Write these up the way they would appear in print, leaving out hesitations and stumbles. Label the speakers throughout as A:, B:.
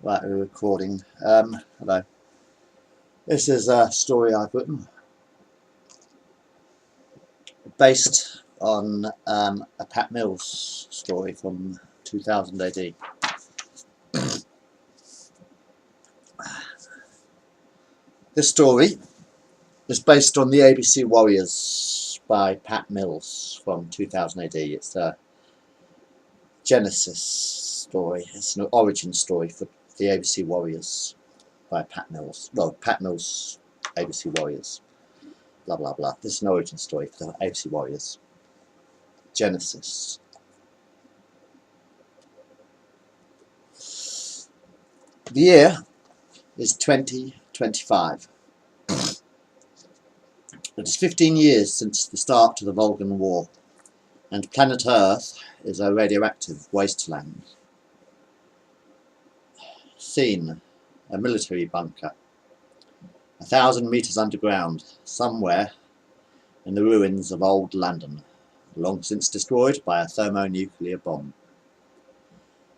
A: Right, we're recording. Hello. This is a story I've written based on a Pat Mills story from 2000 AD. This story is based on the ABC Warriors by Pat Mills from 2000 AD. It's a Genesis story. It's an origin story for the ABC Warriors by Pat Mills. Well, Pat Mills ABC Warriors. Blah blah blah. This is an origin story for the ABC Warriors. Genesis. The year is 2025. It is 15 years since the start of the Vulcan War, and planet Earth is a radioactive wasteland. Scene: a military bunker, 1,000 metres underground, somewhere in the ruins of old London, long since destroyed by a thermonuclear bomb.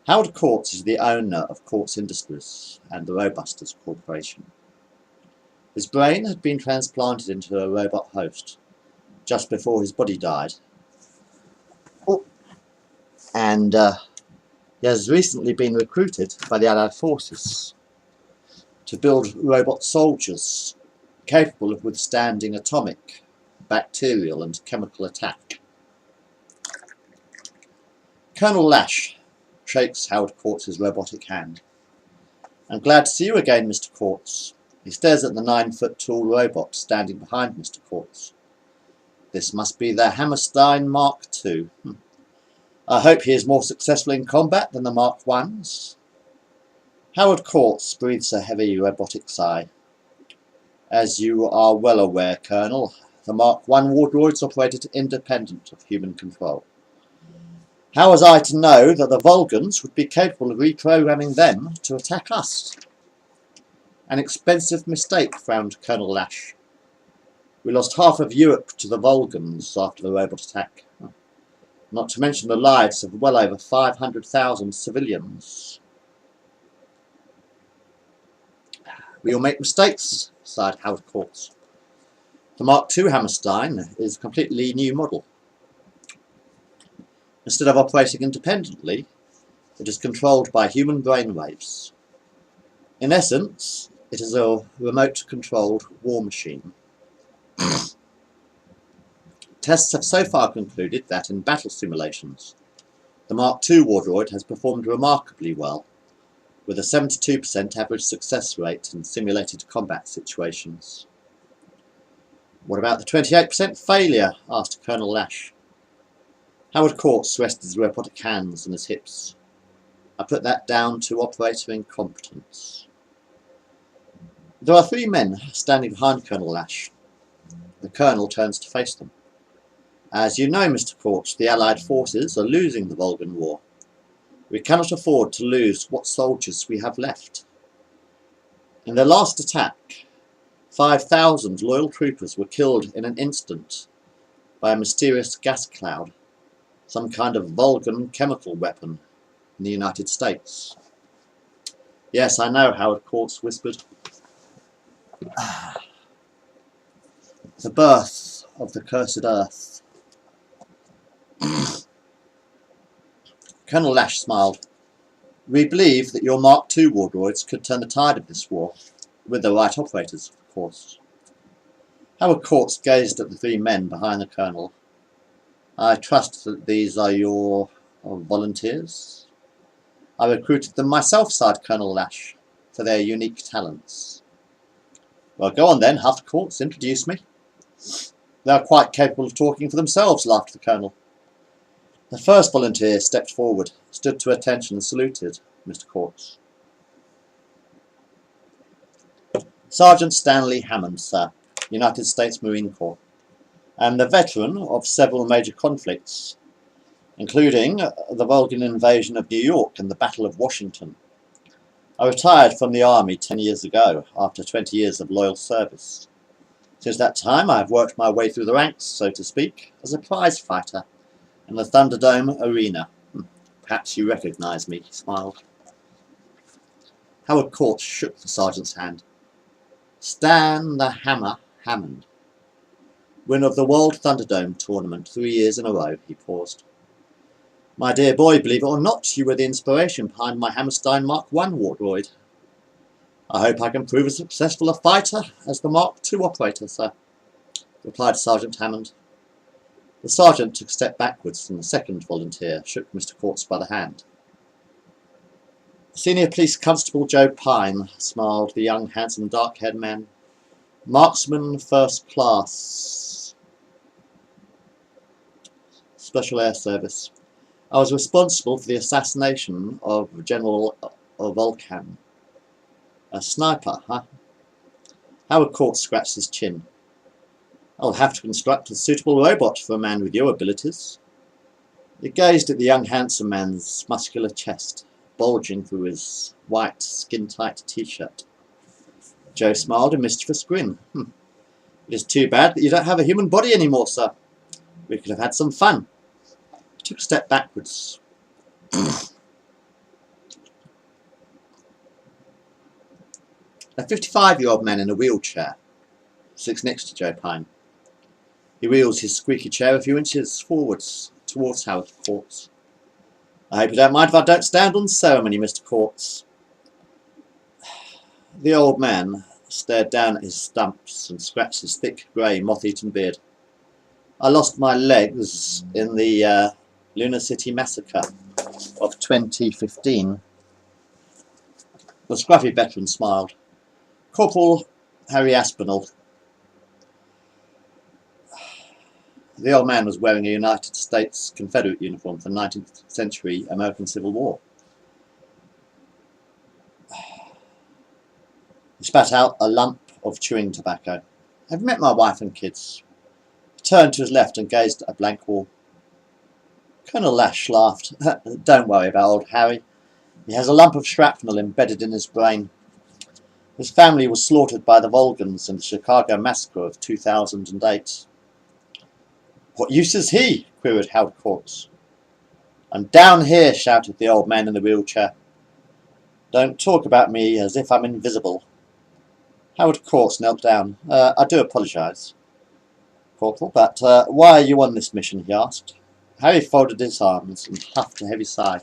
A: Howard Courts is the owner of Courts Industries and the Robusters Corporation. His brain had been transplanted into a robot host just before his body died. And he has recently been recruited by the Allied forces to build robot soldiers capable of withstanding atomic, bacterial and chemical attack. Colonel Lash shakes Howard Courts' robotic hand. "I'm glad to see you again, Mr. Courts." He stares at the 9-foot-tall robot standing behind Mr. Courts. This must be the Hammerstein Mark II. I hope he is more successful in combat than the Mark Is. Howard Courts breathes a heavy robotic sigh. "As you are well aware, Colonel, the Mark I war droids operated independent of human control. How was I to know that the Vulcans would be capable of reprogramming them to attack us?" "An expensive mistake," frowned Colonel Lash. "We lost half of Europe to the Vulcans after the robot attack. Not to mention the lives of well over 500,000 civilians." "We all make mistakes," sighed Howard Courts. "The Mark II Hammerstein is a completely new model. Instead of operating independently, it is controlled by human brainwaves. In essence, it is a remote-controlled war machine. Tests have so far concluded that in battle simulations, the Mark II war droid has performed remarkably well, with a 72% average success rate in simulated combat situations." "What about the 28% failure?" asked Colonel Lash. Howard Courts rested his robotic hands on his hips. "I put that down to operator incompetence." There are 3 men standing behind Colonel Lash. The Colonel turns to face them. "As you know, Mr. Courts, the Allied forces are losing the Vulcan War. We cannot afford to lose what soldiers we have left. In their last attack, 5,000 loyal troopers were killed in an instant by a mysterious gas cloud, some kind of Vulcan chemical weapon in the United States." "Yes, I know," Howard Courts whispered. "The birth of the cursed Earth." Colonel Lash smiled. "We believe that your Mark II war droids could turn the tide of this war, with the right operators, of course." Howard Courts gazed at the 3 men behind the Colonel. "I trust that these are your volunteers?" "I recruited them myself," sighed Colonel Lash, "for their unique talents." "Well, go on then," huffed Courts. "Introduce me." "They are quite capable of talking for themselves," laughed the Colonel. The first volunteer stepped forward, stood to attention and saluted Mr. Courts. "Sergeant Stanley Hammond, sir, United States Marine Corps. I am the veteran of several major conflicts, including the Vulcan invasion of New York and the Battle of Washington. I retired from the Army 10 years ago, after 20 years of loyal service. Since that time I have worked my way through the ranks, so to speak, as a prize fighter in the Thunderdome arena. Perhaps you recognise me," he smiled. Howard Courts shook the sergeant's hand. Stan the Hammer Hammond, winner of the World Thunderdome tournament 3 years in a row, he paused. My dear boy, believe it or not, you were the inspiration behind my Hammerstein Mark I wardroid. I hope I can prove as successful a fighter as the Mark II operator, sir, replied Sergeant Hammond. The sergeant took a step backwards and the second volunteer shook Mr. Courts by the hand. Senior Police Constable Joe Pine, smiled the young, handsome, dark-haired man. Marksman First Class. Special Air Service. I was responsible for the assassination of General Vulcan. A sniper, huh? Howard Courts scratched his chin. I'll have to construct a suitable robot for a man with your abilities. He gazed at the young, handsome man's muscular chest, bulging through his white, skin-tight t-shirt. Joe smiled a mischievous grin. It is too bad that you don't have a human body anymore, sir. We could have had some fun. He took a step backwards. A 55-year-old man in a wheelchair sits next to Joe Pine. He wheels his squeaky chair a few inches forwards towards Howard Courts. I hope you don't mind if I don't stand on ceremony, Mr. Courts. The old man stared down at his stumps and scratched his thick, grey, moth-eaten beard. I lost my legs in the Lunar City massacre of 2015. The scruffy veteran smiled. Corporal Harry Aspinall. The old man was wearing a United States Confederate uniform for the 19th century American Civil War. He spat out a lump of chewing tobacco. Have you met my wife and kids? He turned to his left and gazed at a blank wall. Colonel Lash laughed. Don't worry about old Harry. He has a lump of shrapnel embedded in his brain. His family was slaughtered by the Vulgans in the Chicago massacre of 2008. What use is he? Queried Howard Courts. I'm down here, shouted the old man in the wheelchair. Don't talk about me as if I'm invisible. Howard Courts knelt down. I do apologise, Corporal, but why are you on this mission? He asked. Harry folded his arms and puffed a heavy sigh.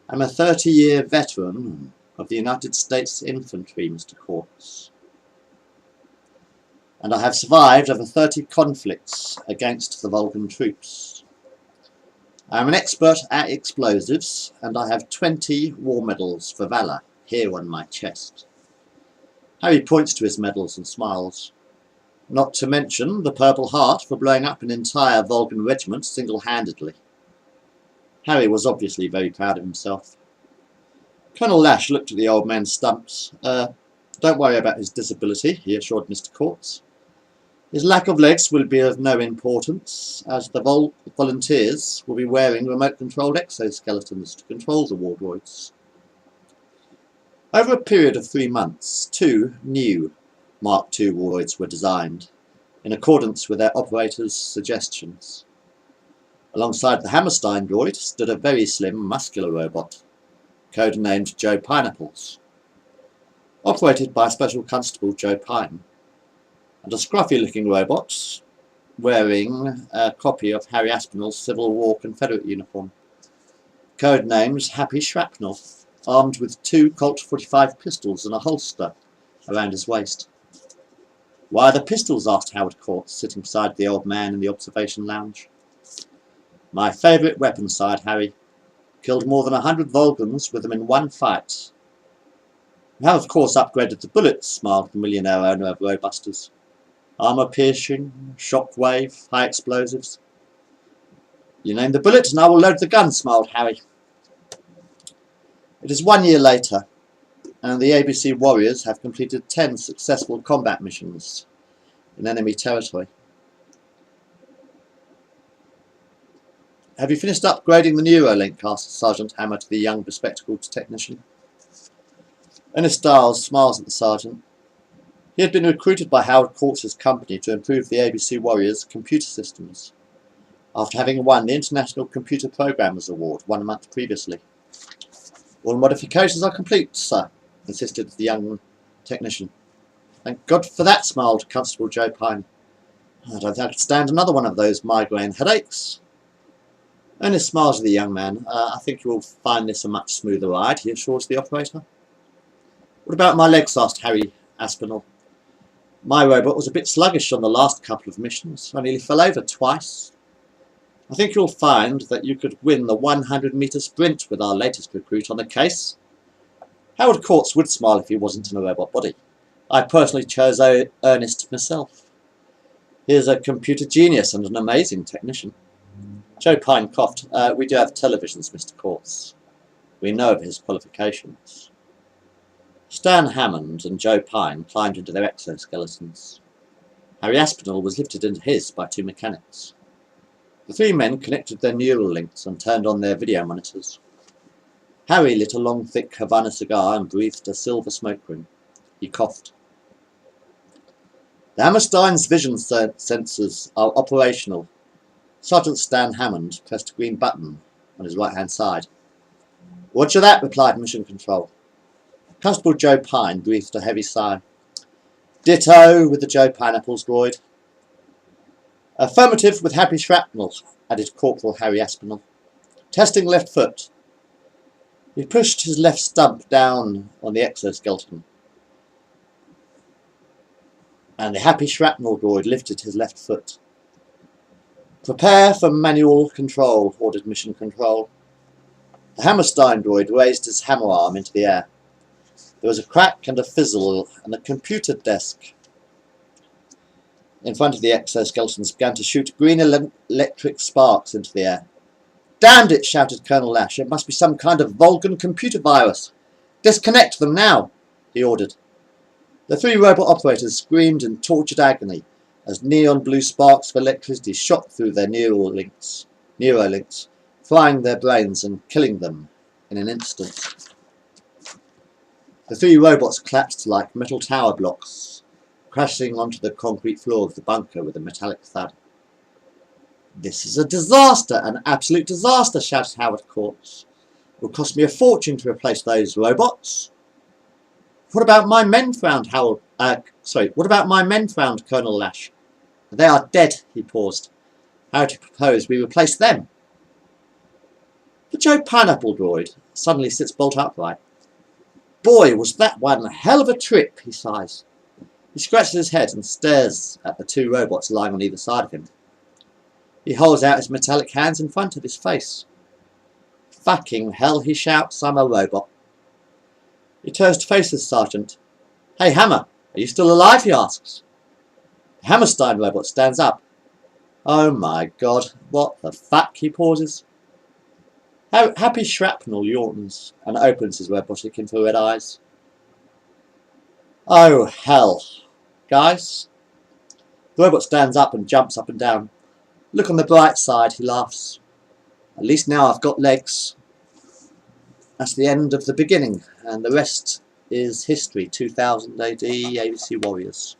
A: I'm a 30-year veteran of the United States Infantry, Mr. Courts, and I have survived over 30 conflicts against the Vulcan troops. I am an expert at explosives, and I have 20 war medals for valour here on my chest. Harry points to his medals and smiles. Not to mention the Purple Heart for blowing up an entire Vulcan regiment single-handedly. Harry was obviously very proud of himself. Colonel Lash looked at the old man's stumps. Don't worry about his disability, he assured Mr. Courts. His lack of legs will be of no importance, as the volunteers will be wearing remote-controlled exoskeletons to control the wardroids. Over a period of 3 months, 2 new Mark II wardroids were designed, in accordance with their operators' suggestions. Alongside the Hammerstein droid stood a very slim, muscular robot, codenamed Joe Pineapples, operated by Special Constable Joe Pine, and a scruffy-looking robot wearing a copy of Harry Aspinall's Civil War Confederate uniform, codenamed Happy Shrapnel, armed with 2 Colt 45 pistols and a holster around his waist. Why the pistols? Asked Howard Courts, sitting beside the old man in the observation lounge. My favourite weapon, sighed Harry. Killed more than 100 Vulgans with them in one fight. We have of course upgraded the bullets, smiled the millionaire owner of Robusters. Armour-piercing, shock-wave, high explosives. You name the bullet and I will load the gun, smiled Harry. It is 1 year later, and the ABC Warriors have completed 10 successful combat missions in enemy territory. Have you finished upgrading the Neuralink? Asked Sergeant Hammer to the young bespectacled technician. Ernest Stiles smiles at the sergeant. He had been recruited by Howard Courts' company to improve the ABC Warriors' computer systems, after having won the International Computer Programmers Award 1 month previously. All modifications are complete, sir, insisted the young technician. Thank God for that, smiled Constable Joe Pine. I don't think I could stand another one of those migraine headaches. Ernest smiled at the young man. I think you will find this a much smoother ride, he assures the operator. What about my legs? Asked Harry Aspinall. My robot was a bit sluggish on the last couple of missions. I nearly fell over twice. I think you'll find that you could win the 100-metre sprint with our latest recruit on the case. Howard Courts would smile if he wasn't in a robot body. I personally chose Ernest myself. He is a computer genius and an amazing technician. Joe Pine coughed. We do have televisions, Mr. Courts. We know of his qualifications. Stan Hammond and Joe Pine climbed into their exoskeletons. Harry Aspinall was lifted into his by two mechanics. The three men connected their neural links and turned on their video monitors. Harry lit a long, thick Havana cigar and breathed a silver smoke ring. He coughed. The Hammerstein's vision sensors are operational. Sergeant Stan Hammond pressed a green button on his right-hand side. Roger that, replied Mission Control. Constable Joe Pine breathed a heavy sigh. Ditto with the Joe Pineapples droid. Affirmative with happy shrapnel, added Corporal Harry Aspinall. Testing left foot. He pushed his left stump down on the exoskeleton, and the happy shrapnel droid lifted his left foot. Prepare for manual control, ordered Mission Control. The Hammerstein droid raised his hammer arm into the air. There was a crack and a fizzle, and the computer desk in front of the exoskeletons began to shoot green electric sparks into the air. Damned it, shouted Colonel Lash. It must be some kind of Vulcan computer virus. Disconnect them now, he ordered. The three robot operators screamed in tortured agony as neon blue sparks of electricity shot through their neural links, frying their brains and killing them in an instant. The three robots collapsed like metal tower blocks, crashing onto the concrete floor of the bunker with a metallic thud. This is a disaster, an absolute disaster, shouted Howard Courts. It will cost me a fortune to replace those robots. What about my men? Frowned what about my men? Frowned Colonel Lash. They are dead, he paused. How do you propose we replace them? The Joe Pineapple droid suddenly sits bolt upright. Boy, was that one a hell of a trip, he sighs. He scratches his head and stares at the two robots lying on either side of him. He holds out his metallic hands in front of his face. Fucking hell, he shouts, I'm a robot. He turns to face his sergeant. Hey, Hammer, are you still alive? He asks. The Hammerstein robot stands up. Oh my God, what the fuck? He pauses. Happy Shrapnel yawns and opens his robotic infrared eyes. Oh hell, guys. The robot stands up and jumps up and down. Look on the bright side, he laughs. At least now I've got legs. That's the end of the beginning, and the rest is history. 2000 AD, ABC Warriors.